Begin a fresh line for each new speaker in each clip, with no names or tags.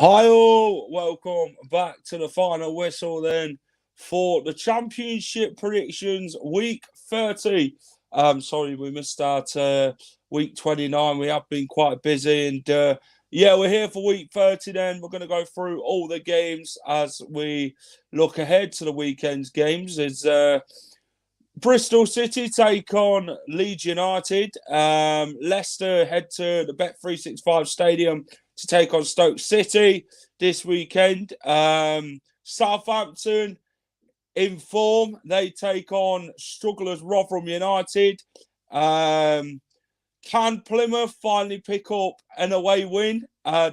Hi all, welcome back to the final whistle then for the Championship predictions week 30. Sorry we missed out week 29. We have been quite busy and we're here for week 30 then. We're going to go through all the games as we look ahead to the weekend's games. It's Bristol City take on Leeds United. Leicester head to the Bet365 Stadium to take on Stoke City this weekend. Southampton in form. They take on strugglers Rotherham United. Can Plymouth finally pick up an away win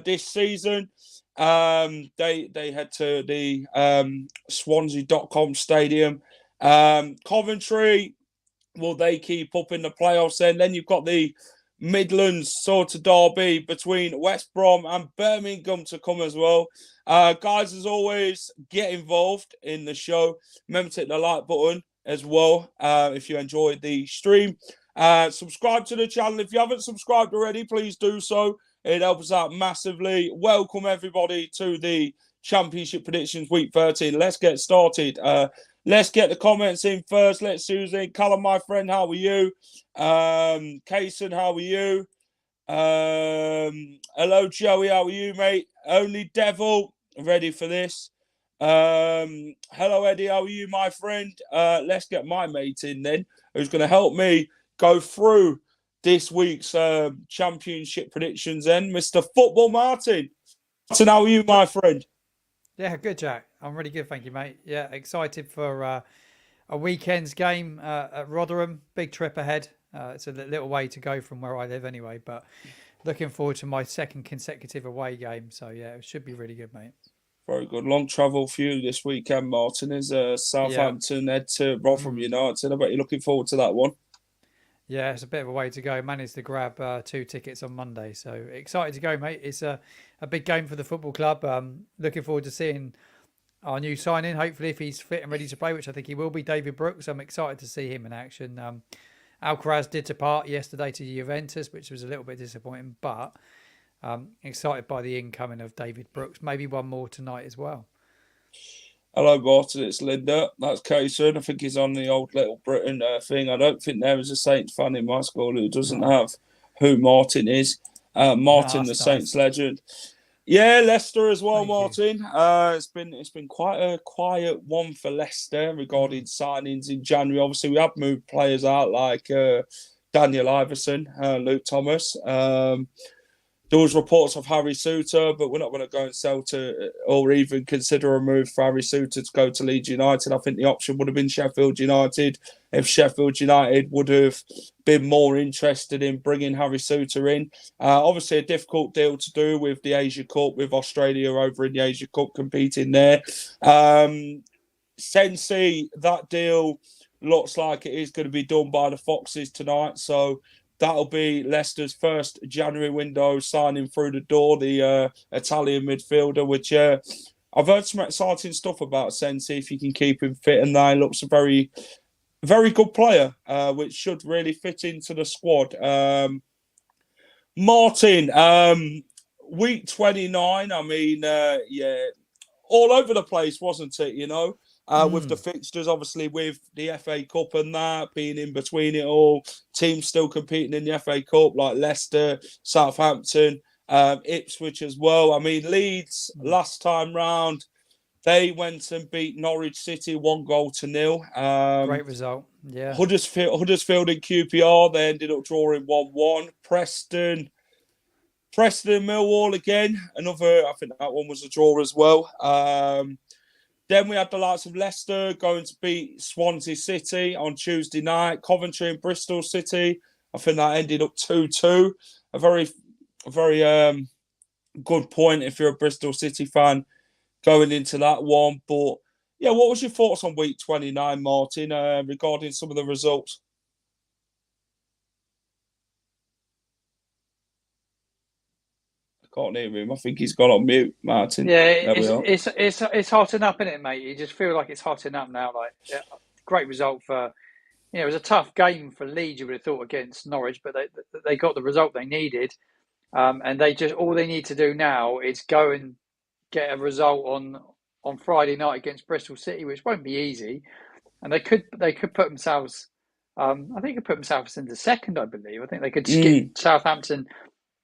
this season? They head to the Swansea.com Stadium. Coventry, will they keep up in the playoffs then? Then you've got the Midlands sort of derby between West Brom and Birmingham to come as well. Guys, as always, get involved in the show. Remember to hit the like button as well if you enjoyed the stream. Subscribe to the channel. If you haven't subscribed already, please do so. It helps out massively. Welcome everybody to the Championship Predictions Week 13. Let's get started. Let's get the comments in first. Let's Susan. Callum, my friend, how are you? Kaysen, how are you? Hello, Joey, how are you, mate? Only Devil, ready for this. Hello, Eddie, how are you, my friend? Let's get my mate in then, who's going to help me go through this week's Championship predictions then. Mr. Football Martin. So how are you, my friend?
Yeah, good, Jack. I'm really good, thank you, mate. Yeah, excited for a weekend's game at Rotherham. Big trip ahead. It's a little way to go from where I live anyway, but looking forward to my second consecutive away game. So, yeah, it should be really good, mate.
Very good. Long travel for you this weekend, Martin. Is Southampton head to Rotherham United. I bet you're looking forward to that one.
Yeah, it's a bit of a way to go. Managed to grab 2 tickets on Monday. So excited to go, mate. It's a big game for the football club. Looking forward to seeing our new signing. Hopefully, if he's fit and ready to play, which I think he will be, David Brooks. I'm excited to see him in action. Alcaraz did depart yesterday to Juventus, which was a little bit disappointing. But excited by the incoming of David Brooks. Maybe one more tonight as well.
Hello, Martin. It's Linda. That's Kaysen. I think he's on the old Little Britain thing. I don't think there is a Saints fan in my school who doesn't have who Martin is. Martin, the Saints legend. Yeah, Leicester as well, Martin. It's been quite a quiet one for Leicester regarding signings in January. Obviously, we have moved players out like Daniel Iverson, Luke Thomas. There was reports of Harry Souttar, but we're not going to go and sell to or even consider a move for Harry Souttar to go to Leeds United. I think the option would have been Sheffield United if Sheffield United would have been more interested in bringing Harry Souttar in. Obviously, a difficult deal to do with the Asia Cup, with Australia over in the Asia Cup competing there. Sensi, that deal looks like it is going to be done by the Foxes tonight, so that'll be Leicester's first January window signing through the door, the Italian midfielder, which I've heard some exciting stuff about Sensi, if you can keep him fit, and that looks a very, very good player, which should really fit into the squad. Martin, week 29, I mean, all over the place, wasn't it, you know? With the fixtures, obviously, with the FA Cup and that being in between it all, teams still competing in the FA Cup like Leicester, Southampton, Ipswich as well. I mean, Leeds last time round, they went and beat Norwich City 1-0.
Great result, yeah.
Huddersfield and QPR, they ended up drawing 1-1. Preston and Millwall again, another, I think that one was a draw as well. Then we had the likes of Leicester going to beat Swansea City on Tuesday night. Coventry and Bristol City I think that ended up 2-2. A very good point if you're a Bristol City fan going into that one. But yeah, what was your thoughts on week 29, Martin, regarding some of the results? I can't hear him. I think he's gone on mute, Martin.
Yeah,
There we are.
it's hotting up, isn't it, mate? You just feel like it's hotting up now. Like, yeah, great result for, it was a tough game for Leeds. You would have thought against Norwich, but they got the result they needed, and all they need to do now is go and get a result on Friday night against Bristol City, which won't be easy, and they could put themselves. I think they could put themselves into second. I believe. I think they could skip Southampton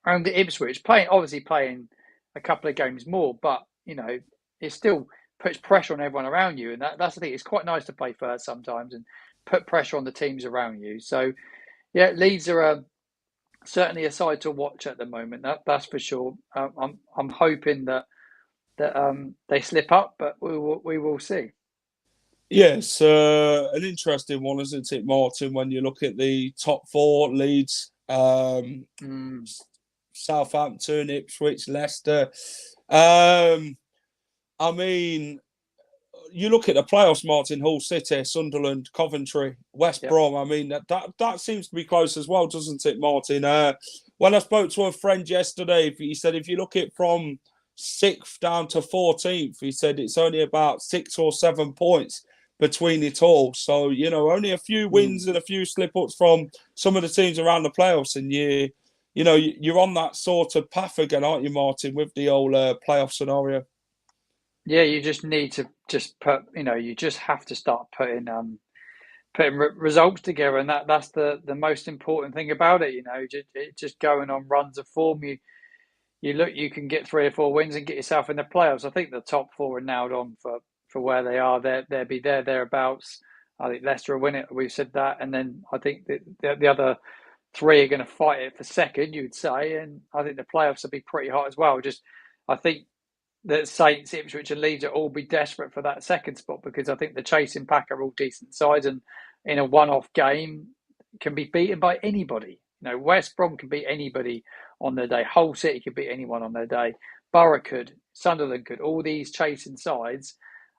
and Ipswich, obviously playing a couple of games more, but it still puts pressure on everyone around you, and that's the thing. It's quite nice to play first sometimes and put pressure on the teams around you. So, yeah, Leeds are certainly a side to watch at the moment. That's for sure. I'm hoping that they slip up, but we will see.
Yes, an interesting one, isn't it, Martin? When you look at the top four, Leeds, Southampton, Ipswich, Leicester. I mean, you look at the playoffs, Martin, Hull City, Sunderland, Coventry, West Brom. I mean, that seems to be close as well, doesn't it, Martin? When I spoke to a friend yesterday, he said if you look at from 6th down to 14th, he said it's only about 6 or 7 points between it all. So, only a few wins and a few slip-ups from some of the teams around the playoffs, and you're on that sort of path again, aren't you, Martin, with the old playoff scenario?
Yeah, you just need to you just have to start putting results together, and that's the most important thing about it. Just going on runs of form. You can get 3 or 4 wins and get yourself in the playoffs. I think the top 4 are nailed on for where they are. They'll be thereabouts. I think Leicester will win it. We've said that, and then I think the other 3 are going to fight it for second, you'd say, and I think the playoffs will be pretty hot as well. I think that Saints, Ipswich, and Leeds will all be desperate for that second spot, because I think the chasing pack are all decent sides, and in a one-off game can be beaten by anybody. West Brom can beat anybody on their day. Hull City could beat anyone on their day. Borough could. Sunderland could. All these chasing sides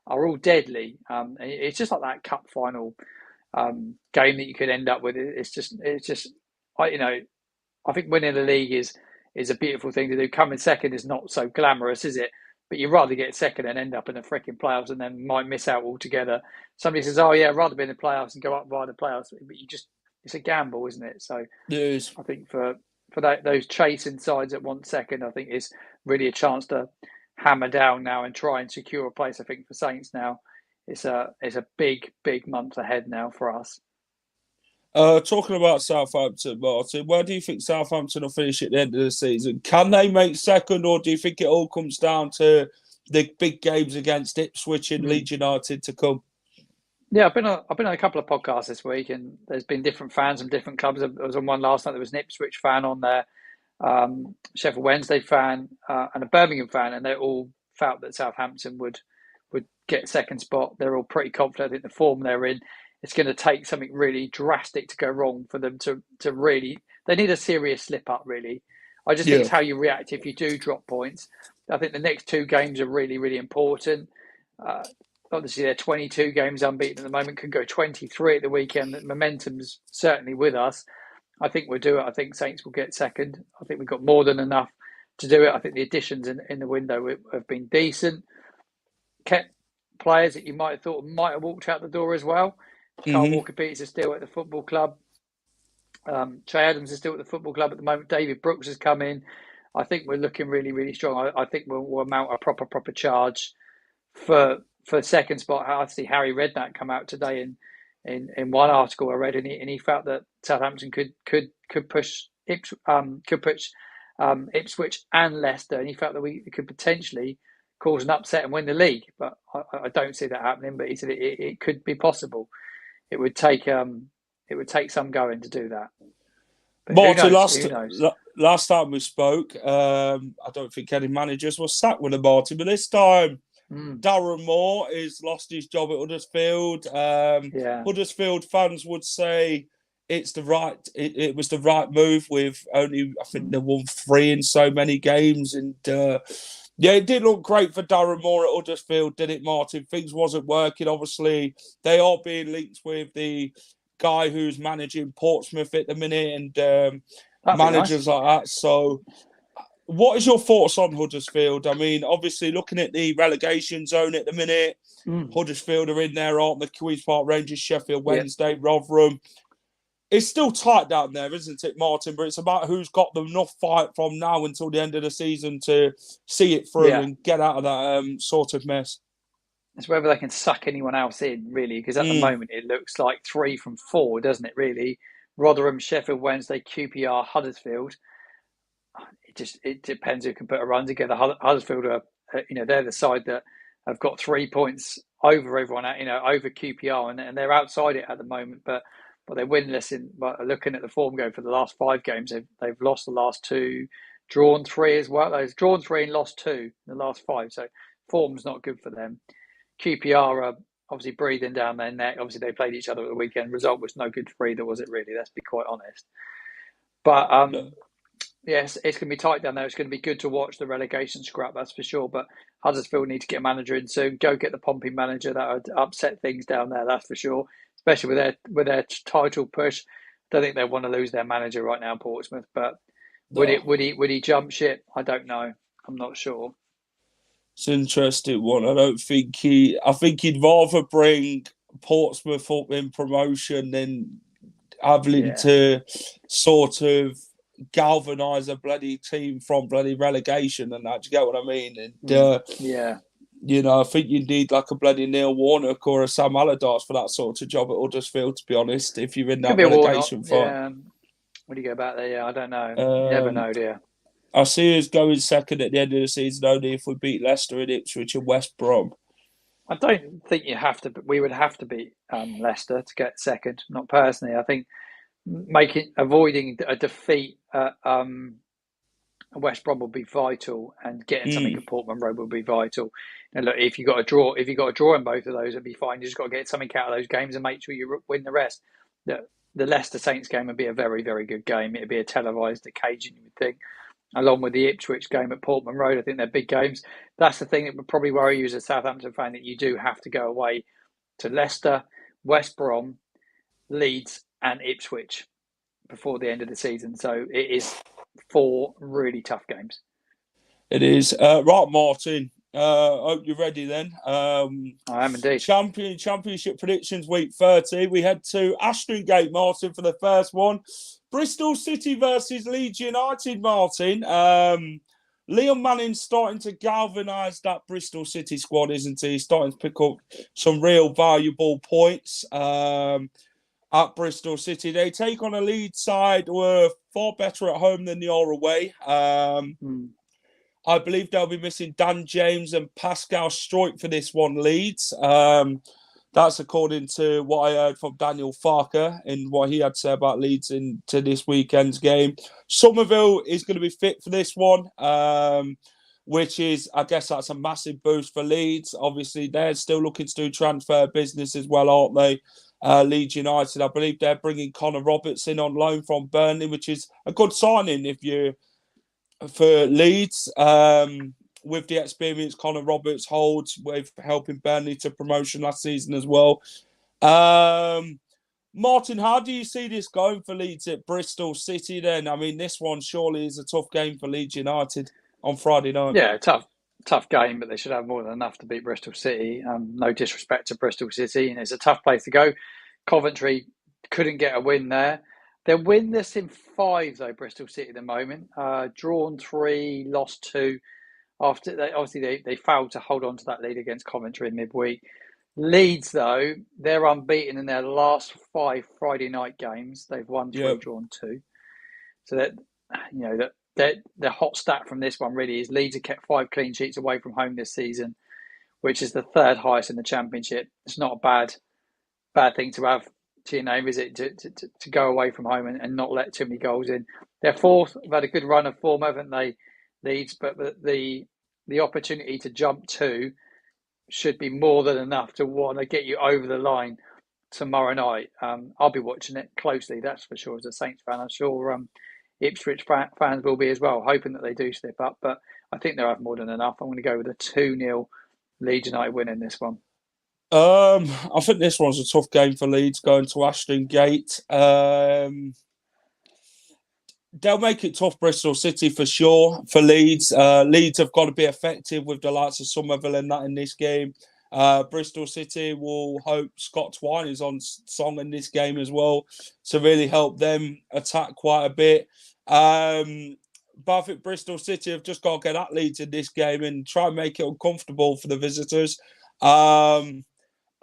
are all deadly. It's just like that cup final game that you could end up with. It's just. I think winning the league is a beautiful thing to do. Coming second is not so glamorous, is it? But you'd rather get second and end up in the freaking playoffs and then might miss out altogether. Somebody says, "Oh yeah, I'd rather be in the playoffs and go up via the playoffs," but it's a gamble, isn't it? So
Yes.
I think for those chasing sides at 1 second, I think is really a chance to hammer down now and try and secure a place. I think for Saints now, it's a big month ahead now for us.
Talking about Southampton, Martin, where do you think Southampton will finish at the end of the season? Can they make second, or do you think it all comes down to the big games against Ipswich and Leeds United to come?
Yeah, I've been on a couple of podcasts this week, and there's been different fans from different clubs. I was on one last night. There was an Ipswich fan on there, Sheffield Wednesday fan, and a Birmingham fan, and they all felt that Southampton would get second spot. They're all pretty confident. I think the form they're in, it's going to take something really drastic to go wrong for them to really. They need a serious slip up, really. I just think it's how you react if you do drop points. I think the next 2 games are really, really important. Obviously, they're 22 games unbeaten at the moment, could go 23 at the weekend. The momentum's certainly with us. I think we'll do it. I think Saints will get second. I think we've got more than enough to do it. I think the additions in the window have been decent. Kept players that you might have thought might have walked out the door as well. Carl Walker-Peters is still at the football club. Che Adams is still at the football club at the moment. David Brooks has come in. I think we're looking really, really strong. I think we'll mount a proper charge for second spot. I see Harry Redknapp come out today in one article I read, and he felt that Southampton could push Ipswich and Leicester, and he felt that we could potentially cause an upset and win the league. But I don't see that happening. But he said it could be possible. It would take some going to do that.
Martin, last time we spoke, I don't think any managers were sacked with a Martin, but this time Darren Moore has lost his job at Huddersfield. Huddersfield fans would say it's the right. It was the right move. With only, I think they won 3 in so many games, and yeah, it did look great for Darren Moore at Huddersfield, did it, Martin? Things wasn't working. Obviously, they are being linked with the guy who's managing Portsmouth at the minute, and managers like that. So, what is your thoughts on Huddersfield? I mean, obviously, looking at the relegation zone at the minute, Huddersfield are in there, aren't they? Queen's Park Rangers, Sheffield Wednesday, Rotherham. It's still tight down there, isn't it, Martin? But it's about who's got enough fight from now until the end of the season to see it through and get out of that sort of mess.
It's whether they can suck anyone else in, really, because at the moment it looks like 3 from 4, doesn't it, really? Rotherham, Sheffield Wednesday, QPR, Huddersfield. It depends who can put a run together. Huddersfield are, they're the side that have got 3 points over everyone, over QPR, and they're outside it at the moment, but they're winless but looking at the form going for the last 5 games, they've lost the last 2, drawn 3 as well. They've drawn 3 and lost 2 in the last 5, so form's not good for them. QPR are obviously breathing down their neck. Obviously, they played each other at the weekend. Result was no good for either, was it really? Let's be quite honest. But yes, it's going to be tight down there. It's going to be good to watch the relegation scrap, that's for sure. But Huddersfield need to get a manager in soon. Go get the Pompey manager. That would upset things down there, that's for sure. Especially with their title push. Don't think they want to lose their manager right now, Portsmouth. But would he jump ship? I don't know. I'm not sure.
It's an interesting one. I think he'd rather bring Portsmouth up in promotion than having to sort of galvanise a bloody team from bloody relegation and that. Do you get what I mean? And I think you need like a bloody Neil Warnock or a Sam Allardyce for that sort of job at Huddersfield, to be honest, if you're in that relegation fight.
Yeah. What do you go about there? Yeah, I don't know. Never know, dear.
I see us going second at the end of the season only if we beat Leicester and Ipswich and West Brom.
I don't think we would have to beat Leicester to get second. Not personally. I think avoiding a defeat at West Brom would be vital, and getting something at Portman Road would be vital. And look, if you got a draw in both of those, it'd be fine. You just got to get something out of those games and make sure you win the rest. The Leicester Saints game would be a very, very good game. It'd be a televised occasion, you would think, along with the Ipswich game at Portman Road. I think they're big games. That's the thing that would probably worry you as a Southampton fan, that you do have to go away to Leicester, West Brom, Leeds and Ipswich before the end of the season. So it is 4 really tough games.
It is. Right, Martin. Hope you're ready then.
I am indeed.
Championship predictions week 30. We head to Ashton Gate, Martin, for the first one. Bristol City versus Leeds United, Martin. Liam Manning's starting to galvanise that Bristol City squad, isn't he? He's starting to pick up some real valuable points at Bristol City. They take on a Leeds side who are far better at home than they are away. I believe they'll be missing Dan James and Pascal Stroik for this one, Leeds. That's according to what I heard from Daniel Farker and what he had to say about Leeds into this weekend's game. Somerville is going to be fit for this one, which is, I guess that's a massive boost for Leeds. Obviously, they're still looking to do transfer business as well, aren't they? Leeds United, I believe they're bringing Connor Roberts in on loan from Burnley, which is a good signing for Leeds. With the experience Connor Roberts holds with helping Burnley to promotion last season as well. Martin, how do you see this going for Leeds at Bristol City then? I mean, this one surely is a tough game for Leeds United on Friday night.
Yeah, tough game, but they should have more than enough to beat Bristol City. No disrespect to Bristol City, and it's a tough place to go. Coventry couldn't get a win there. They're winless in 5, though, Bristol City at the moment. Drawn 3, lost 2. After they failed to hold on to that lead against Coventry in midweek. Leeds, though, they're unbeaten in their last 5 Friday night games. They've won 3, drawn 2. So the hot stat from this one really is Leeds have kept 5 clean sheets away from home this season, which is the 3rd highest in the Championship. It's not a bad thing to have to your name, is it? To go away from home and not let too many goals in. They're 4th. They've had a good run of form, haven't they, Leeds? But the opportunity to jump 2 should be more than enough to want to get you over the line tomorrow night. I'll be watching it closely, that's for sure, as a Saints fan. I'm sure Ipswich fans will be as well, hoping that they do slip up. But I think they'll have more than enough. I'm going to go with a 2-0 Leeds United win in this one.
I think this one's a tough game for Leeds going to Ashton Gate. They'll make it tough, Bristol City, for sure, for Leeds. Leeds have got to be effective with the likes of Somerville and that in this game. Bristol City will hope Scott Twine is on song in this game as well to really help them attack quite a bit. But I think Bristol City have just got to get at Leeds in this game and try and make it uncomfortable for the visitors. I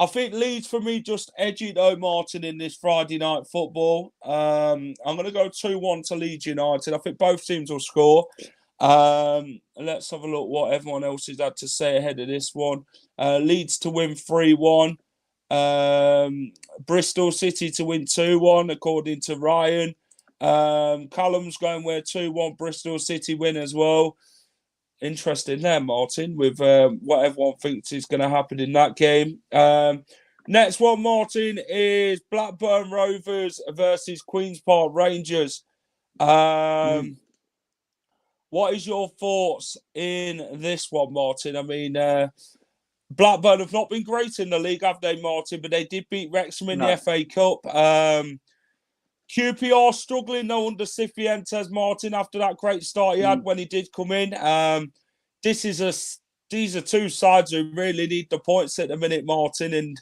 think Leeds, for me, just edgy though, Martin, in this Friday night football. I'm going to go 2-1 to Leeds United. I think both teams will score. Let's have a look what everyone else has had to say ahead of this one. Leeds to win 3-1. Bristol City to win 2-1, according to Ryan. Callum's going where 2-1 Bristol City win as well. Interesting there, Martin, with what everyone thinks is going to happen in that game. Next one, Martin, is Blackburn Rovers versus Queen's Park Rangers. What is your thoughts in this one, Martin? I mean, Blackburn have not been great in the league, have they, Martin? But they did beat Wrexham in the FA Cup. QPR struggling though under Cifuentes, Martin, after that great start he had when he did come in. These are two sides who really need the points at the minute, Martin. And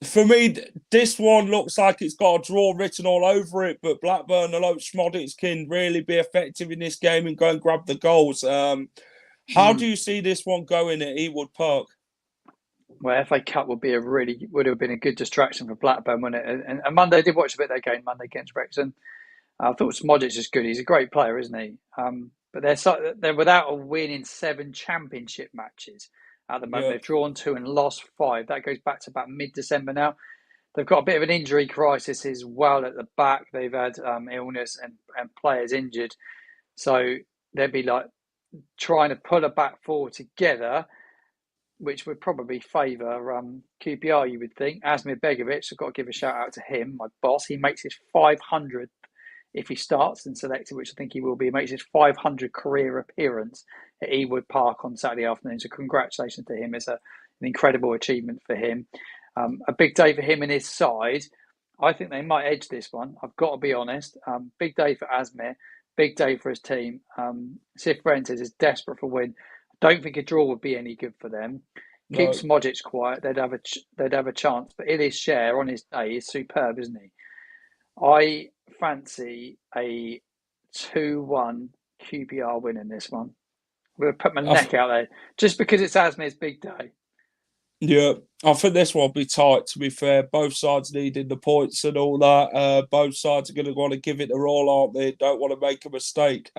for me, this one looks like it's got a draw written all over it. But Blackburn, although Schmodic can really be effective in this game and go and grab the goals. How do you see this one going at Ewood Park?
Well, FA Cup would have been a good distraction for Blackburn, wouldn't it? And Monday, I did watch a bit of that game Monday against Wrexham. I thought Smodic is good. He's a great player, isn't he? But they're without a win in 7 championship matches at the moment. Yeah. They've drawn 2 and lost 5. That goes back to about mid-December now. They've got a bit of an injury crisis as well at the back. They've had illness and players injured. So they'd be like trying to pull a back four together, which would probably favour QPR, you would think. Asmir Begovic, I've got to give a shout out to him, my boss. He makes his 500th if he starts and selected, which I think he will be. He makes his 500 career appearance at Ewood Park on Saturday afternoon. So congratulations to him. It's an incredible achievement for him. A big day for him and his side. I think they might edge this one. I've got to be honest. Big day for Asmir. Big day for his team. Cifuentes is desperate for a win. Don't think a draw would be any good for them. Keep Smodic quiet. They'd have a chance. But Ilis Share on his day is superb, isn't he? I fancy a 2-1 QPR win in this one. I'm going to put my neck out there just because it's Asmir's big day.
Yeah, I think this one will be tight, to be fair. Both sides needing the points and all that. Both sides are going to want to give it their all, aren't they? Don't want to make a mistake.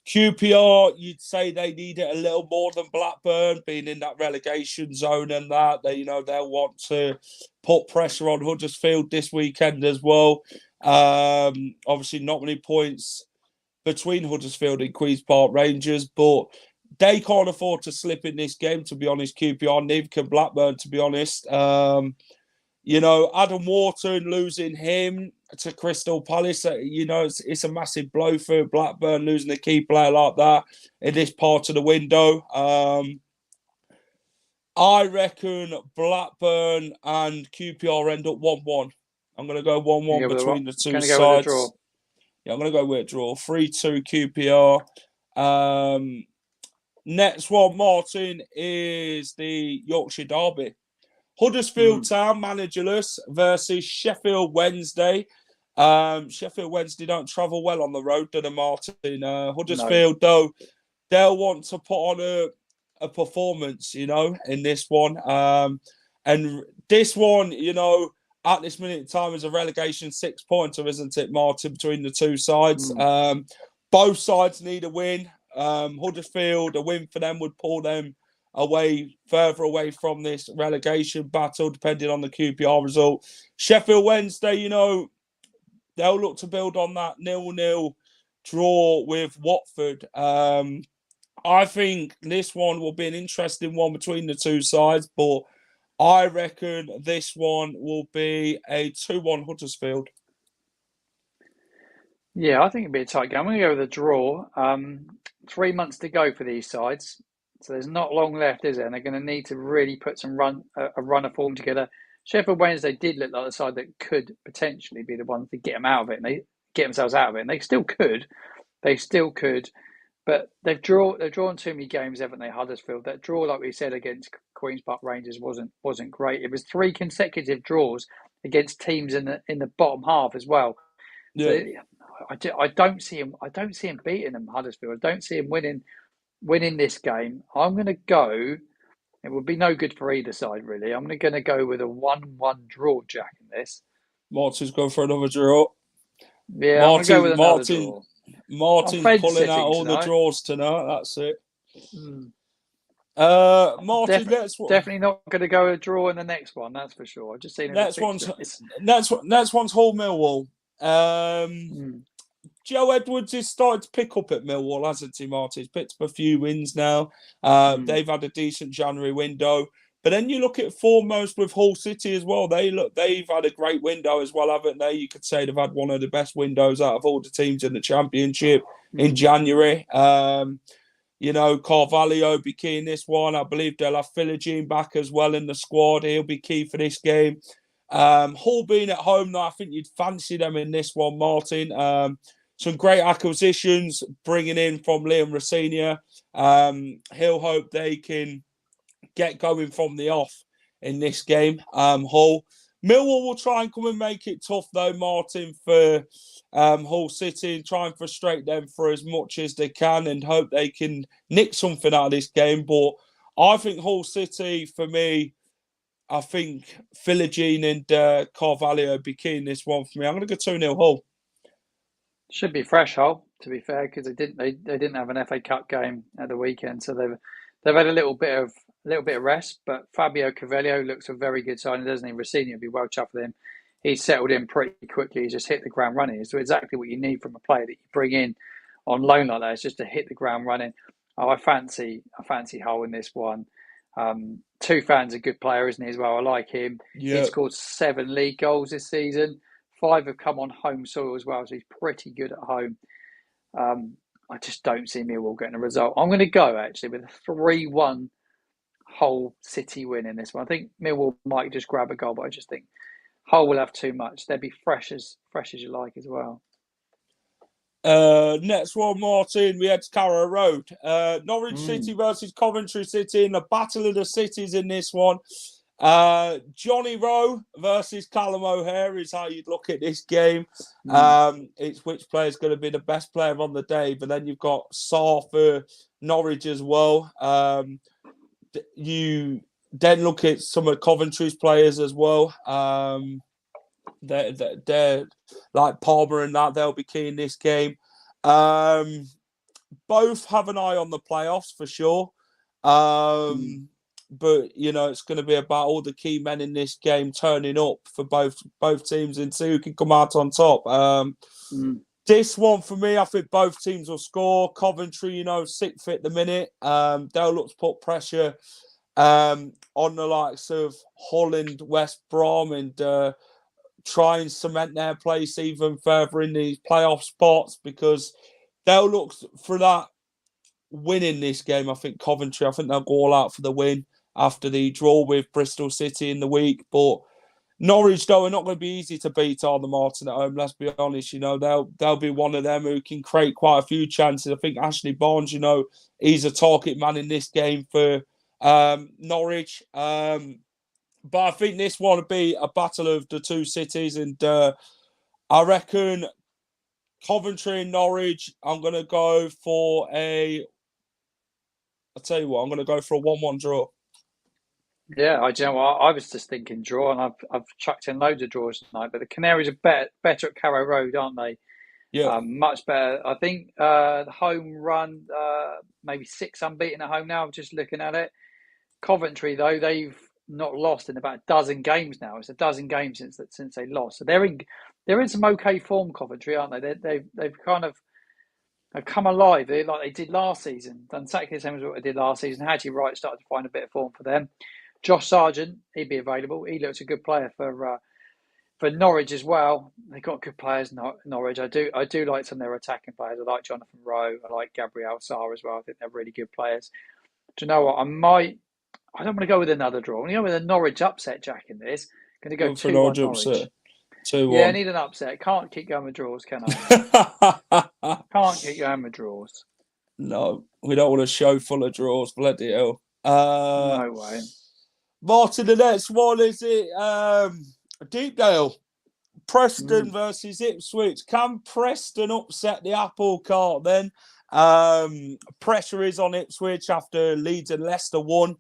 QPR, you'd say they need it a little more than Blackburn, being in that relegation zone and that. They'll want to put pressure on Huddersfield this weekend as well. Obviously, not many points between Huddersfield and Queen's Park Rangers, but they can't afford to slip in this game, to be honest, QPR. Neither can Blackburn, to be honest. Adam Wharton, losing him to Crystal Palace, it's a massive blow for Blackburn, losing a key player like that in this part of the window. I reckon Blackburn and QPR end up 1-1. I'm going to go 1-1 between the two sides. Yeah, I'm going to go with a draw. 3-2 QPR. Next one, Martin, is the Yorkshire Derby. Huddersfield Town, managerless, versus Sheffield Wednesday. Sheffield Wednesday don't travel well on the road, do they, Martin? Huddersfield, though, they'll want to put on a performance, in this one. And this one, at this minute in time is a relegation 6-pointer, isn't it, Martin, between the two sides? Both sides need a win. Huddersfield, a win for them would pull them further away from this relegation battle, depending on the QPR result. Sheffield Wednesday, they'll look to build on that 0-0 draw with Watford. I think this one will be an interesting one between the two sides, but I reckon this one will be a 2-1 Huddersfield.
Yeah, I think it'd be a tight game. I'm going to go with a draw. 3 months to go for these sides, so there's not long left, is there? And they're going to need to really put some a run of form together. Sheffield Wednesday did look like the side that could potentially be the ones to get them out of it, and they get themselves out of it, and they still could. They still could, but they've drawn too many games, haven't they? Huddersfield. That draw, like we said, against Queens Park Rangers wasn't great. It was 3 consecutive draws against teams in the bottom half as well.
Yeah.
So I don't see him. I don't see him beating them, Huddersfield. I don't see him winning this game. I'm going to go. It would be no good for either side, really. I'm going to go with a 1-1 draw, Jack, in this.
Martin's going for another draw.
Yeah, I'm going to go with another draw.
Martin's pulling out all the draws tonight. That's it. Martin,
definitely not going to go a draw in the next one. That's for sure. I've just seen it.
Next one's Hull Millwall. Joe Edwards is starting to pick up at Millwall, hasn't he, Martin? He's picked up a few wins now. They've had a decent January window. But then you look at foremost with Hull City as well. They've had a great window as well, haven't they? You could say they've had one of the best windows out of all the teams in the Championship in January. Carvalho be key in this one. I believe they'll have Philogene back as well in the squad. He'll be key for this game. Hull being at home, though, I think you'd fancy them in this one, Martin. Some great acquisitions bringing in from Liam Rosenior. He'll hope they can get going from the off in this game. Hull. Millwall will try and come and make it tough, though, Martin, for Hull City, and try and frustrate them for as much as they can and hope they can nick something out of this game. But I think Hull City, for me, I think Philogene and Carvalho be key in this one for me. I'm going to go 2-0 Hull.
Should be fresh, Hull, to be fair, because they didn't have an FA Cup game at the weekend, so they've had a little bit of rest. But Fabio Carvalho looks a very good signing, doesn't he? Rossini would be well chuffed with him. He's settled in pretty quickly. He's just hit the ground running. It's exactly what you need from a player that you bring in on loan like that. It's just to hit the ground running. Oh, I fancy Hull in this one. Tufan's a good player, isn't he, as well? I like him.
Yeah.
He's scored 7 league goals this season. 5 have come on home soil as well, so he's pretty good at home. I just don't see Millwall getting a result. I'm going to go, actually, with a 3-1 Hull City win in this one. I think Millwall might just grab a goal, but I just think Hull will have too much. They'll be fresh as you like as well.
Next one, Martin, we head to Carrow Road. Norwich City versus Coventry City in the Battle of the Cities in this one. Johnny Rowe versus Callum O'Hare is how you'd look at this game. It's which player is going to be the best player on the day, but then you've got Sarr for Norwich as well. You then look at some of Coventry's players as well. They're like Palmer and that, they'll be key in this game. Both have an eye on the playoffs for sure. But, it's going to be about all the key men in this game turning up for both teams and see who can come out on top. This one, for me, I think both teams will score. Coventry, sick fit the minute. They'll look to put pressure on the likes of Hull and West Brom and try and cement their place even further in these playoff spots, because they'll look for that win in this game. I think Coventry, they'll go all out for the win after the draw with Bristol City in the week. But Norwich, though, are not going to be easy to beat, are the Martin at home? Let's be honest. They'll be one of them who can create quite a few chances. I think Ashley Barnes, he's a target man in this game for Norwich. But I think this one will be a battle of the two cities, and I reckon Coventry and Norwich, I'm going to go for I'm going to go for a 1-1 draw.
Yeah, I was just thinking draw, and I've chucked in loads of draws tonight. But the Canaries are better at Carrow Road, aren't they?
Yeah,
much better. I think the home run, maybe 6 unbeaten at home now. I'm just looking at it. Coventry, though, they've not lost in about a dozen games now. It's a dozen games since they lost. So they're in some okay form, Coventry, aren't they? They've kind of come alive. Like they did last season. Done exactly the same as what they did last season. Haji Wright started to find a bit of form for them. Josh Sargent, he'd be available. He looks a good player for Norwich as well. They've got good players. Norwich. I do like some of their attacking players. I like Jonathan Rowe. I like Gabriel Sarr as well. I think they're really good players. Do you know what? I don't want to go with another draw. I'm going to go with a Norwich upset, Jack, in this. I'm going to go 2-1 Norwich.
2-1.
Yeah, I need an upset. Can't keep going with draws, can I? Can't keep going with draws.
No, we don't want a show full of draws. Bloody hell.
No way.
Martin, the next one is it Deepdale. Preston versus Ipswich. Can Preston upset the apple cart then? Pressure is on Ipswich after Leeds and Leicester won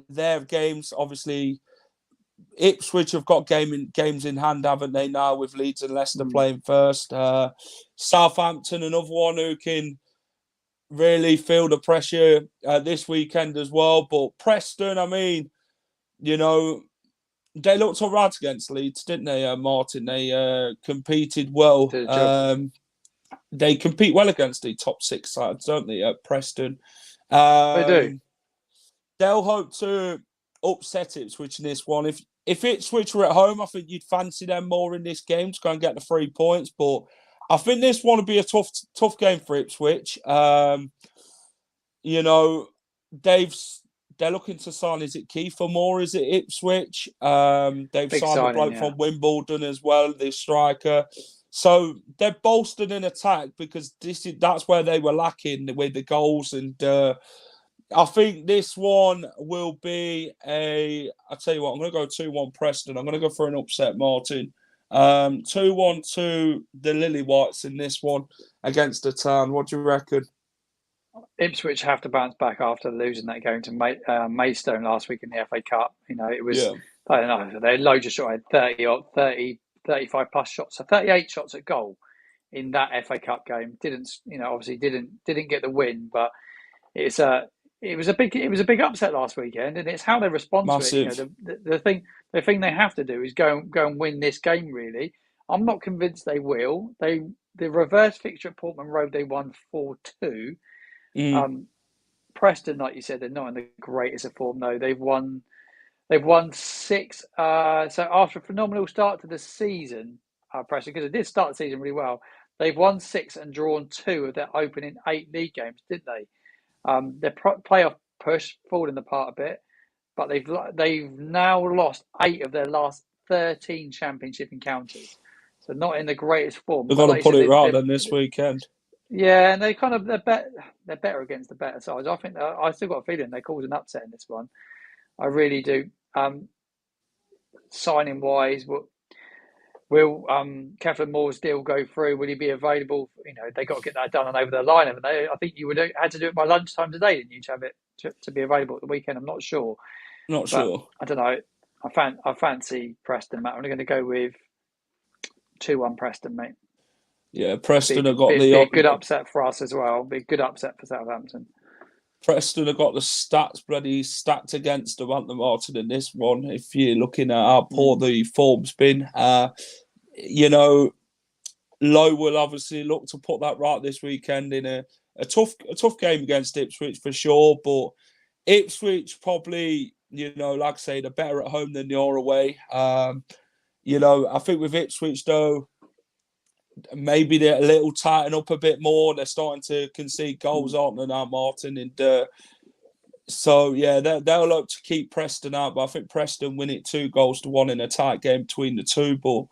their games. Obviously, Ipswich have got games in hand, haven't they, now, with Leeds and Leicester playing first. Southampton, another one who can really feel the pressure this weekend as well. But Preston, I mean, you know, they looked all right against Leeds, didn't they, Martin? They competed well. They compete well against the top 6 sides, don't they, at Preston?
They do.
They'll hope to upset Ipswich in this one. If Ipswich were at home, I think you'd fancy them more in this game to go and get the 3 points. But I think this one will be a tough game for Ipswich. You know, they're looking to sign, is it Kiefer Moore? Is it Ipswich? They've
Big
signed a bloke
signing,
from Wimbledon as well, the striker. So they're bolstered in attack because that's where they were lacking with the goals. And I think this one will be I'll tell you what, I'm going to go 2-1 Preston. I'm going to go for an upset, Martin. 2-1 to the Lily Whites in this one against the Town. What do you reckon?
Ipswich have to bounce back after losing that game to Maidstone last week in the FA Cup. You know, it was, I don't know, they had loads of shots, 35 plus shots, so 38 shots at goal in that FA Cup game. Obviously didn't get the win, but it was a big upset last weekend, and it's how they respond
Massive.
to it. You know, the thing they have to do is go and win this game. Really, I'm not convinced they will. The reverse fixture at Portman Road, they won 4-2. Preston, like you said, they're not in the greatest of form though. They've won 6. So after a phenomenal start to the season, Preston, because they did start the season really well, they've won 6 and drawn 2 of their opening 8 league games, didn't they? Their playoff push falling apart a bit, but they've now lost 8 of their last 13 championship encounters. So not in the greatest form.
They've got to put it right then this weekend.
Yeah, and they're better against the better sides. I think I still got a feeling they cause an upset in this one. I really do. Signing wise, will Kevin Moore's deal go through? Will he be available? You know, they got to get that done and over the line, haven't they? I think you would have had to do it by lunchtime today, didn't you, to have it to be available at the weekend? I'm not sure.
Sure.
I don't know. I fancy Preston, Matt. I'm going to go with 2-1 Preston, mate.
Yeah, Preston have got
be a good upset for us as well. Be a good upset for Southampton.
Preston have got the stats bloody stacked against them, haven't they, Martin, in this one? If you're looking at how poor the form's been, you know, Lowe will obviously look to put that right this weekend in a tough game against Ipswich for sure. But Ipswich probably, you know, like I say, they're better at home than they are away. You know, I think with Ipswich though, maybe they're a little tighten up a bit more. They're starting to concede goals, aren't they now, Martin? And so, yeah, they'll look to keep Preston out, but I think Preston win it 2-1 in a tight game between the two. But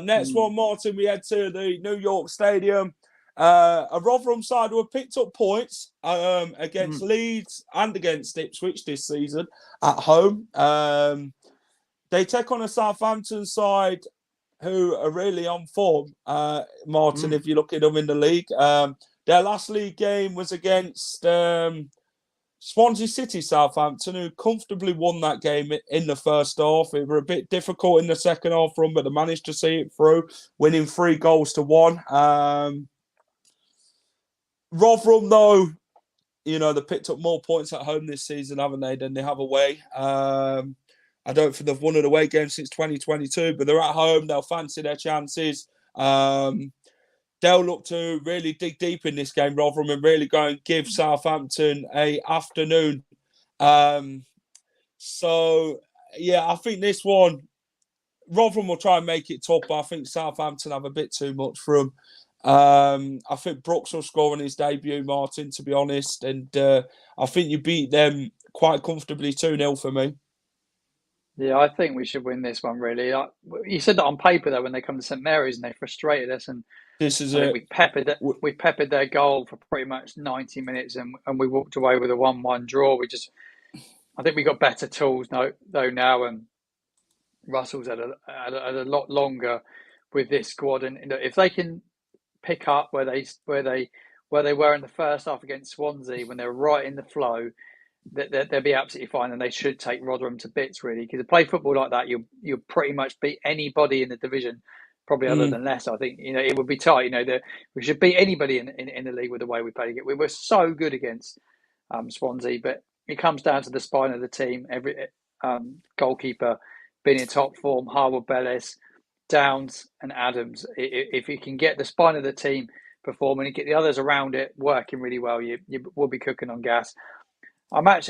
next one, Martin, we head to the New York Stadium. A Rotherham side who have picked up points against Leeds and against Ipswich this season at home. They take on a Southampton side who are really on form, Martin, if you look at them in the league. Their last league game was against Swansea City, Southampton, who comfortably won that game in the first half. It were a bit difficult in the second half run, but they managed to see it through, winning 3-1. Rotherham, though, you know, they picked up more points at home this season, haven't they, than they have away. I don't think they've won an away game since 2022, but they're at home. They'll fancy their chances. They'll look to really dig deep in this game, Rotherham, and really go and give Southampton a afternoon So yeah, I think this one, Rotherham will try and make it tough, but I think Southampton have a bit too much for them. I think Brooks will score on his debut, Martin, to be honest. And I think you beat them quite comfortably 2-0 for me.
Yeah, I think we should win this one, really. You said that on paper, though, when they come to St Mary's and they frustrated us. And
This is
I think
it.
we peppered their goal for pretty much 90 minutes and we walked away with a 1-1 draw. I think we got better tools though now, and Russell's had a lot longer with this squad. And if they can pick up where they were in the first half against Swansea when they were right in the flow, they'll be absolutely fine, and they should take Rotherham to bits, really. Because to play football like that, you'll pretty much beat anybody in the division, probably other than Leicester. I think it would be tight. That we should beat anybody in the league with the way we played. We were so good against Swansea, but it comes down to the spine of the team. Every goalkeeper being in top form, Harwood, Bellis, Downs, and Adams. If you can get the spine of the team performing and get the others around it working really well, you will be cooking on gas. I went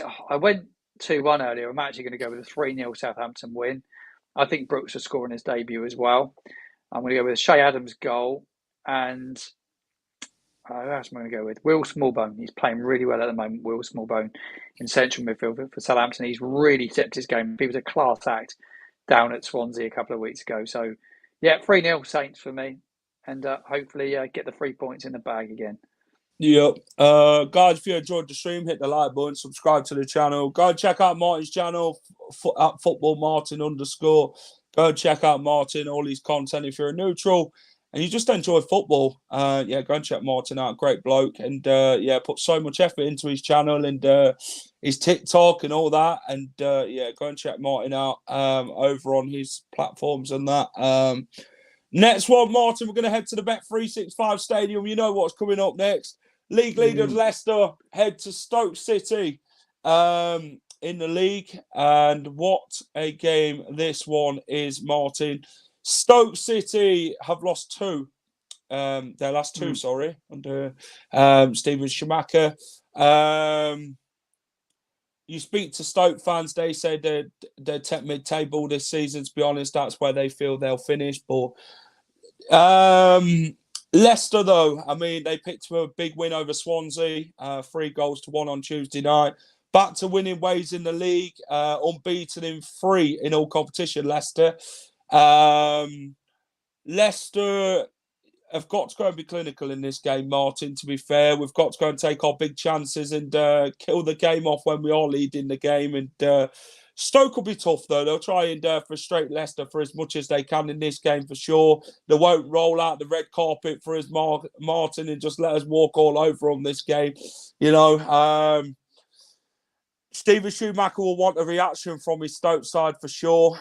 2-1 earlier. I'm actually going to go with a 3-0 Southampton win. I think Brooks will score in his debut as well. I'm going to go with Shay Adams' goal, and who else am I going to go with? Will Smallbone. He's playing really well at the moment. Will Smallbone in central midfield for Southampton. He's really stepped his game. He was a class act down at Swansea a couple of weeks ago. So, yeah, 3-0 Saints for me, and hopefully get the 3 points in the bag again.
Yep. Guys, if you enjoyed the stream, hit the like button, subscribe to the channel. Go and check out Martin's channel, at footballmartin_. Go and check out Martin, all his content. If you're a neutral and you just enjoy football, go and check Martin out. Great bloke. And put so much effort into his channel and his TikTok and all that. And go and check Martin out over on his platforms and that. Next one, Martin, we're going to head to the Bet365 Stadium. You know what's coming up next. League leaders Leicester head to Stoke City in the league. And what a game this one is, Martin. Stoke City have lost their last two, under Steven Schumacher. You speak to Stoke fans, they say they're mid-table this season. To be honest, that's where they feel they'll finish. But Leicester, though, I mean, they picked up a big win over Swansea, 3-1 on Tuesday night. Back to winning ways in the league, unbeaten in 3 in all competition, Leicester. Leicester have got to go and be clinical in this game, Martin, to be fair. We've got to go and take our big chances and kill the game off when we are leading the game. And Stoke will be tough, though. They'll try and frustrate Leicester for as much as they can in this game, for sure. They won't roll out the red carpet for us, Martin, and just let us walk all over on this game. Steven Schumacher will want a reaction from his Stoke side for sure.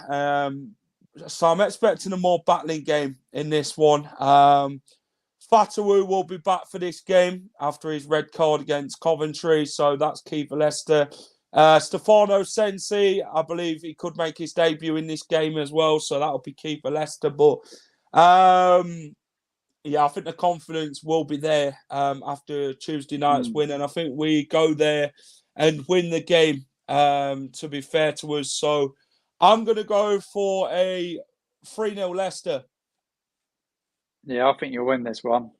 So I'm expecting a more battling game in this one. Fatawu will be back for this game after his red card against Coventry, so that's key for Leicester. Stefano Sensi, I believe he could make his debut in this game as well, so that'll be key for Leicester. But I think the confidence will be there after Tuesday night's win, and I think we go there and win the game, to be fair to us. So I'm going to go for a 3-0 Leicester.
Yeah, I think you'll win this one.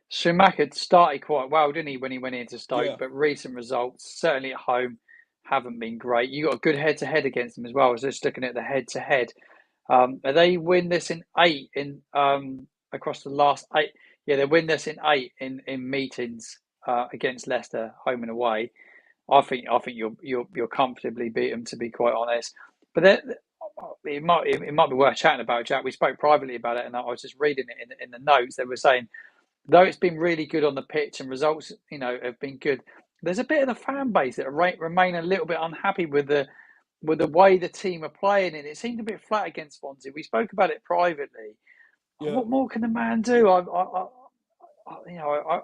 Schumacher started quite well, didn't he, when he went into Stoke? Yeah. But recent results, certainly at home, haven't been great. You got a good head-to-head against them as well. I was just looking at the head-to-head. They win this in 8 across the last 8. Yeah, they win this in 8 in meetings against Leicester, home and away. I think you'll comfortably beat them, to be quite honest. But it might be worth chatting about, Jack. We spoke privately about it, and I was just reading it in the notes. They were saying, though it's been really good on the pitch and results, have been good, there's a bit of the fan base that remain a little bit unhappy with the way the team are playing, and it seemed a bit flat against Swansea. We spoke about it privately. Yeah. What more can the man do? I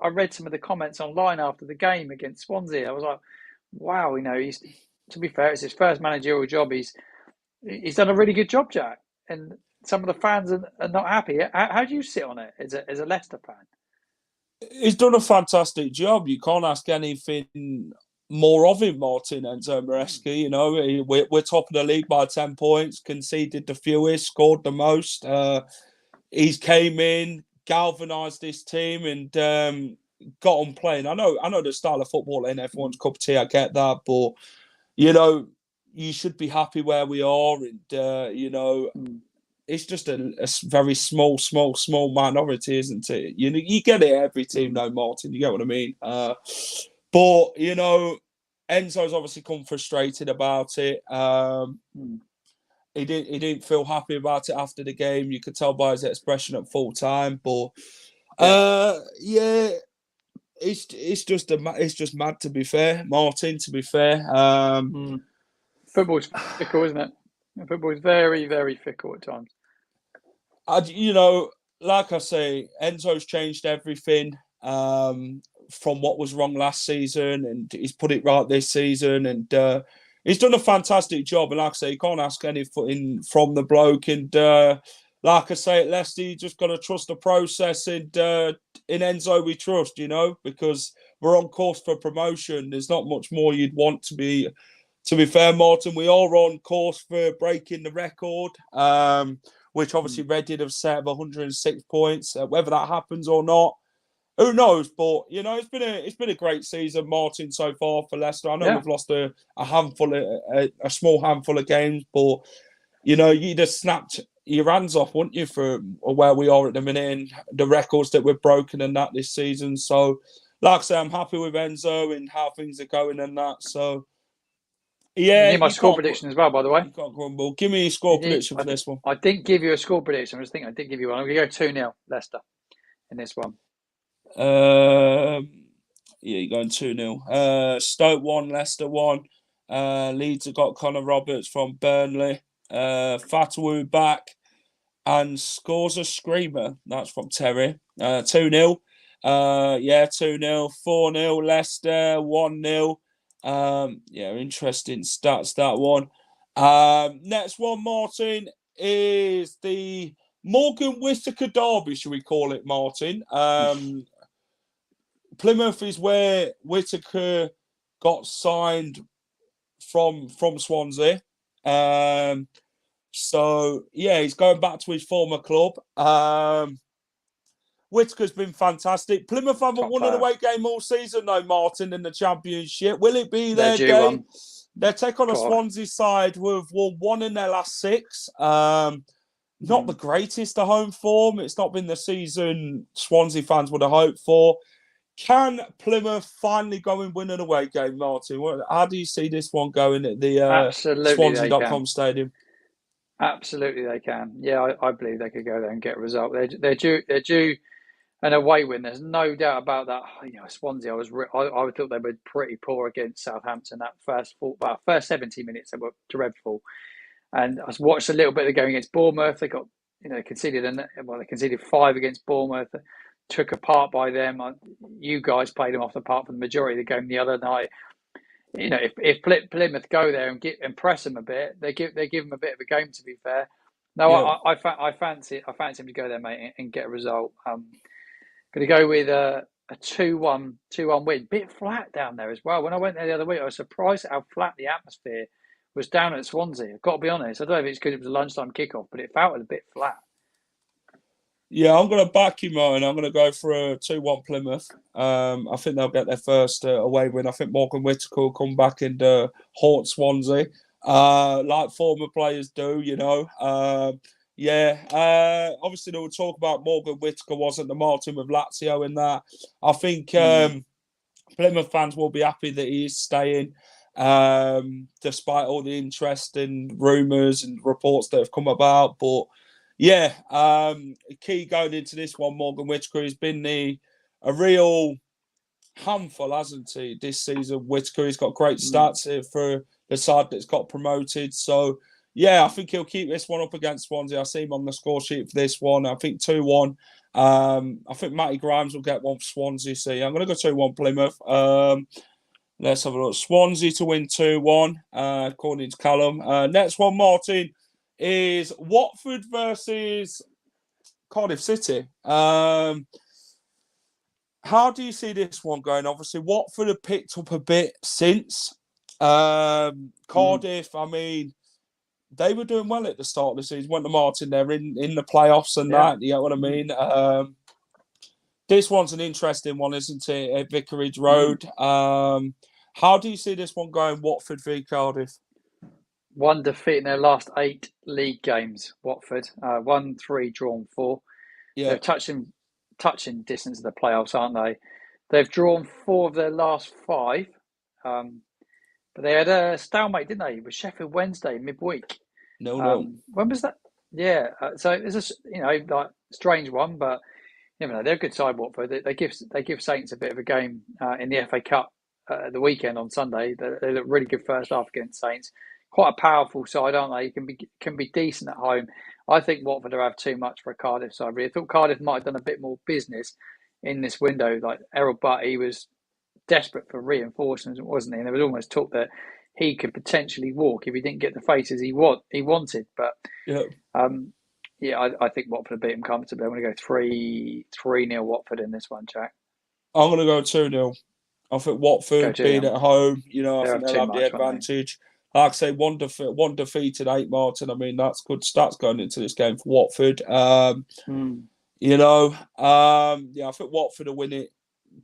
read some of the comments online after the game against Swansea. I was like, wow, he's, to be fair, it's his first managerial job. He's done a really good job, Jack. And some of the fans are not happy. How do you sit on it as a Leicester fan?
He's done a fantastic job. You can't ask anything more of him, Martin Enzo Maresca. You know, we're top of the league by 10 points, conceded the fewest, scored the most. He's came in, galvanised this team, and got on playing. I know the style of football ain't everyone's cup of tea. I get that, but you know, you should be happy where we are, and you know, it's just a very small minority, isn't it? You get it every team, though, Martin. You get what I mean? But you know, Enzo's obviously come frustrated about it. He didn't feel happy about it after the game. You could tell by his expression at full time. But it's just mad, to be fair, Martin. To be fair,
football's fickle, isn't it? Football's very, very fickle at times.
You know, like I say, Enzo's changed everything from what was wrong last season, and he's put it right this season, and he's done a fantastic job. And like I say, you can't ask anything from the bloke. And like I say, at Leicester, you just got to trust the process. And in Enzo, we trust, you know, because we're on course for promotion. There's not much more you'd want to be. To be fair, Martin, we are on course for breaking the record, which obviously Reading have set of 106 points. Whether that happens or not, who knows? But you know, it's been a great season, Martin, so far for Leicester. I know we've lost a small handful of games, but you know, you just snapped your hands off, wouldn't you, for where we are at the minute and the records that we've broken and that this season. So, like I say, I'm happy with Enzo and how things are going and that. So. Yeah,
you need my score prediction as well, by the way.
You can't grumble. Give me a score prediction for this one.
I didn't give you a score prediction. I was thinking I did give you one. I'm going to go 2-0 Leicester in this one.
Yeah, you're going 2-0. Stoke 1, Leicester 1. Leeds have got Connor Roberts from Burnley. Fatawu back and scores a screamer. That's from Terry. 2-0. 2-0. 4-0 Leicester. 1-0. Interesting stats, that one. Next one, Martin, is the Morgan Whittaker derby, should we call it, Martin? Plymouth is where Whittaker got signed from Swansea. So, yeah, he's going back to his former club. Whittaker's been fantastic. Plymouth haven't won an away game all season, though, Martin, in the Championship. Will it be their day? They take on a Swansea side who have won 1 in their last 6. Not the greatest of home form. It's not been the season Swansea fans would have hoped for. Can Plymouth finally go and win an away game, Martin? How do you see this one going at the Swansea.com stadium?
Absolutely, they can. Yeah, I believe they could go there and get a result. They're due an away win. There's no doubt about that. You know, Swansea, I thought they were pretty poor against Southampton. That first 70 minutes, they were dreadful. And I watched a little bit of the game against Bournemouth. They got, conceded 5 against Bournemouth. Took apart by them. You guys played them off the park for the majority of the game the other night. You know, if Plymouth go there and press them a bit, they give them a bit of a game. To be fair, I fancy him to go there, mate, and get a result. Going to go with a 2-1 win. Bit flat down there as well. When I went there the other week, I was surprised at how flat the atmosphere was down at Swansea. I've got to be honest. I don't know if it's because it was a lunchtime kickoff, but it felt a bit flat.
Yeah, I'm going to back you, Martin. I'm going to go for a 2-1 Plymouth. I think they'll get their first away win. I think Morgan Whittaker will come back and haunt Swansea, like former players do, you know. Obviously, they will talk about Morgan Whittaker wasn't the Martin with Lazio in that. I think Plymouth fans will be happy that he is staying, despite all the interest and rumours and reports that have come about. But key going into this one, Morgan Whittaker has been a real handful, hasn't he, this season? Whittaker, he's got great stats here for the side that's got promoted. So, I think he'll keep this one up against Swansea. I see him on the score sheet for this one. I think 2-1. I think Matty Grimes will get one for Swansea. So, I'm going to go 2-1 Plymouth. Let's have a look. Swansea to win 2-1, according to Callum. Next one, Martin, is Watford versus Cardiff City. How do you see this one going? Obviously, Watford have picked up a bit since. Cardiff, I mean, they were doing well at the start of the season. Went to Martin, they're in the playoffs and that. You know what I mean? This one's an interesting one, isn't it? At Vicarage Road. How do you see this one going? Watford v Cardiff.
One defeat in their last 8 league games. Watford 1-3, drawn 4.
Yeah,
They're touching distance of the playoffs, aren't they? They've drawn 4 of their last 5. But they had a stalemate, didn't they, with Sheffield Wednesday midweek?
no.
When was that? Yeah. So it's like strange one, but you never know. They're a good side, Watford. They give Saints a bit of a game in the FA Cup at the weekend on Sunday. They look really good first half against Saints. Quite a powerful side, aren't they? Can be decent at home. I think Watford have too much for a Cardiff side. I thought Cardiff might have done a bit more business in this window. Like Errol Butt, he was desperate for reinforcements, wasn't he? And there was almost talk that he could potentially walk if he didn't get the faces he wanted. But I think Watford beat him comfortably. I'm going to go 3-0 Watford in this one, Jack.
I'm going to go 2-0. I think Watford being at home, I think they'll have the advantage. Like I say, one defeated 8, Martin. I mean, that's good stats going into this game for Watford. I think Watford will win it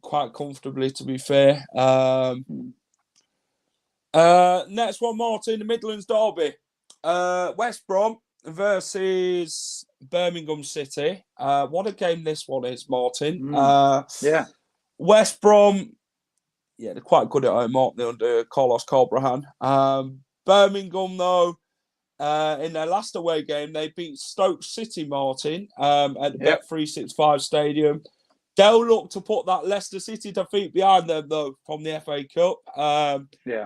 quite comfortably, to be fair. Next one, Martin, the Midlands derby. West Brom versus Birmingham City. What a game this one is, Martin. West Brom, they're quite good at home, aren't they, under Carlos Corberán. Birmingham, though, in their last away game, they beat Stoke City, Martin, at the Bet365 Stadium. They'll look to put that Leicester City defeat behind them, though, from the FA Cup.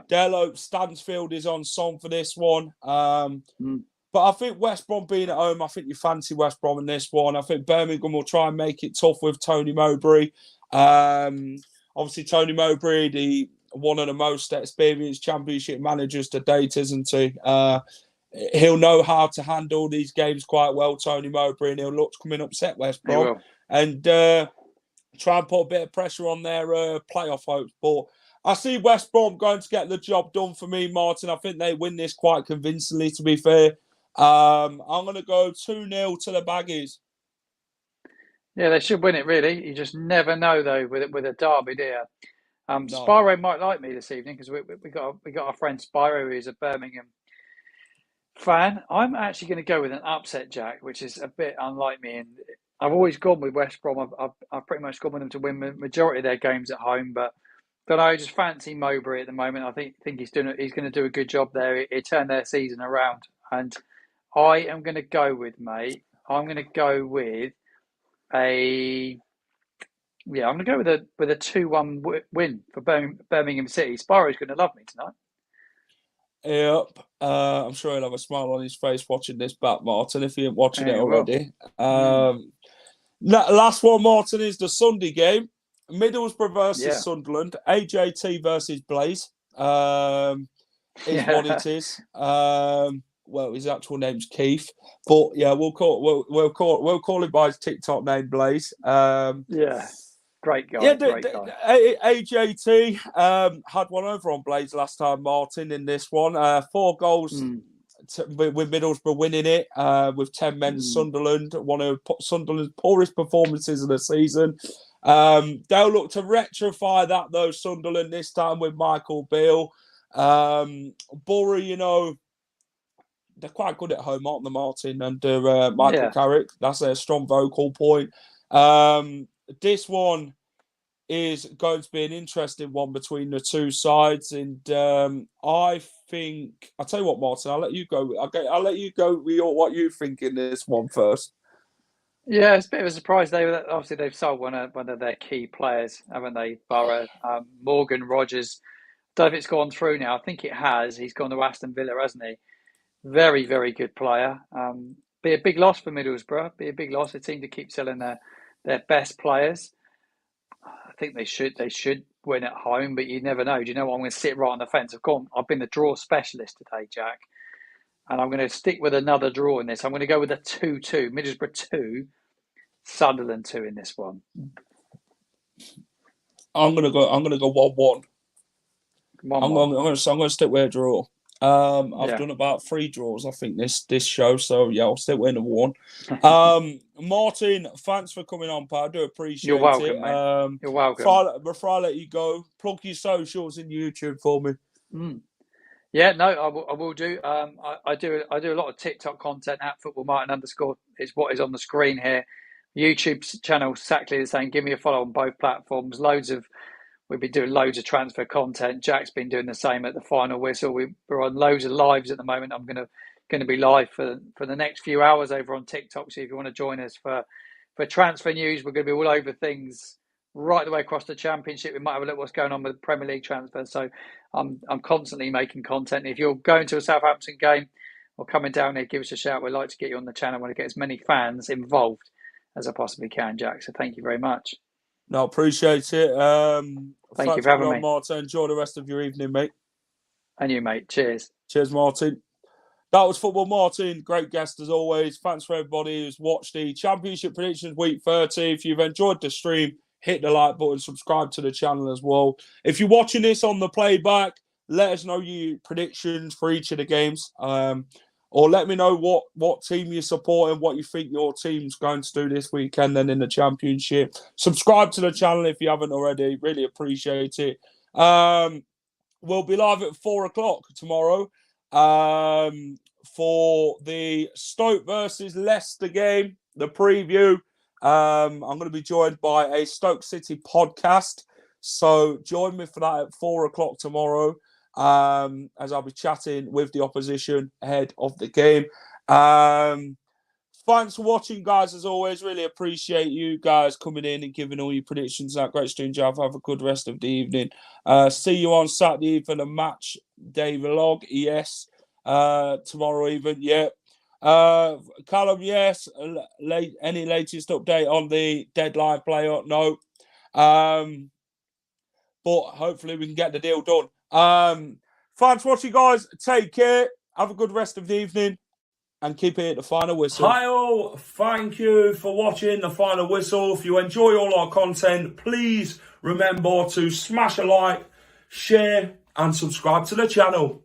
They'll hope Stansfield is on song for this one. But I think West Brom being at home, I think you fancy West Brom in this one. I think Birmingham will try and make it tough with Tony Mowbray. Obviously, Tony Mowbray, one of the most experienced Championship managers to date, isn't he? He'll know how to handle these games quite well, Tony Mowbray, and he'll look to come and upset West Brom and try and put a bit of pressure on their playoff hopes. But I see West Brom going to get the job done for me, Martin. I think they win this quite convincingly, to be fair. I'm going to go 2-0 to the Baggies.
Yeah, they should win it, really. You just never know, though, with a derby, do you? Spyro might like me this evening because we got our friend Spyro, who's a Birmingham fan. I'm actually going to go with an upset, Jack, which is a bit unlike me. And I've always gone with West Brom. I've pretty much gone with them to win the majority of their games at home, but I just fancy Mowbray at the moment. I think he's going to do a good job there. He turned their season around, and I am going to go with a 2-1 win for Birmingham City. Spyro's going to love me tonight.
Yep. I'm sure he'll have a smile on his face watching this back, Martin, if he ain't watching it already. Last one, Martin, is the Sunday game. Middlesbrough versus Sunderland. AJT versus Blaze. Is what it is. Well, his actual name's Keith, but we'll call him by his TikTok name, Blaze.
Great guy. Great guy.
AJT had one over on Blaze last time, Martin, in this one. 4 goals with Middlesbrough winning it with 10 men. Sunderland, one of Sunderland's poorest performances of the season. They'll look to rectify that, though, Sunderland, this time with Michael Beale. Borough, they're quite good at home, aren't they, Martin? And Michael Carrick, that's a strong vocal point. This one is going to be an interesting one between the two sides, and I think I'll tell you what, Martin. I'll let you go. I'll let you go with what you think in this one first.
Yeah, it's a bit of a surprise. They've sold one of their key players, haven't they? Borough, Morgan Rogers. Don't know if it's gone through now. I think it has. He's gone to Aston Villa, hasn't he? Very, very good player. Be a big loss for Middlesbrough. Be a big loss. A team to keep selling their best players. I think they should win at home, but you never know. Do you know what? I'm going to sit right on the fence. I've been the draw specialist today, Jack, and I'm going to stick with another draw in this. I'm going to go with a 2-2. Middlesbrough 2, Sunderland 2 in this one.
I'm gonna go 1-1.
1-1.
I'm gonna stick with a draw. I've done about 3 draws, I think, this show. So yeah, I'll stick with a 1. Martin, thanks for coming on, pal. I do appreciate
You're welcome,
it.
mate. You're welcome.
Before I let you go, plug your socials and YouTube for me.
Yeah, no, I will do. I do a lot of TikTok content at Football Martin _ is what is on the screen here. YouTube channel exactly the same. Give me a follow on both platforms. We've been doing loads of transfer content. Jack's been doing the same at the final whistle. We're on loads of lives at the moment. I'm gonna be live for the next few hours over on TikTok. So if you want to join us for transfer news, we're going to be all over things right the way across the Championship. We might have a look at what's going on with the Premier League transfer. So I'm constantly making content. If you're going to a Southampton game or coming down here, give us a shout. We'd like to get you on the channel. I want to get as many fans involved as I possibly can, Jack. So thank you very much.
No, appreciate it.
Thank you for having me,
Martin. Enjoy the rest of your evening, mate.
And you, mate. Cheers.
Cheers, Martin. That was Football Martin. Great guest as always. Thanks for everybody who's watched the Championship predictions week 30. If you've enjoyed the stream, hit the like button, subscribe to the channel as well. If you're watching this on the playback, let us know your predictions for each of the games. Or let me know what team you're supporting, what you think your team's going to do this weekend then in the Championship. Subscribe to the channel if you haven't already. Really appreciate it. We'll be live at 4:00 tomorrow for the Stoke versus Leicester game, the preview. I'm going to be joined by a Stoke City podcast. So join me for that at 4:00 tomorrow. As I'll be chatting with the opposition ahead of the game. Thanks for watching, guys, as always. Really appreciate you guys coming in and giving all your predictions. That great stream, Jav. Have a good rest of the evening. See you on Saturday for the match day vlog. Yes. Tomorrow even. Yeah. Callum, yes. Any latest update on the deadline player? No. But hopefully we can get the deal done. Thanks for watching, guys. Take care. Have a good rest of the evening. And keep it at the final whistle. Hi all. Thank you for watching the final whistle. If you enjoy all our content, please remember to smash a like, share, and subscribe to the channel.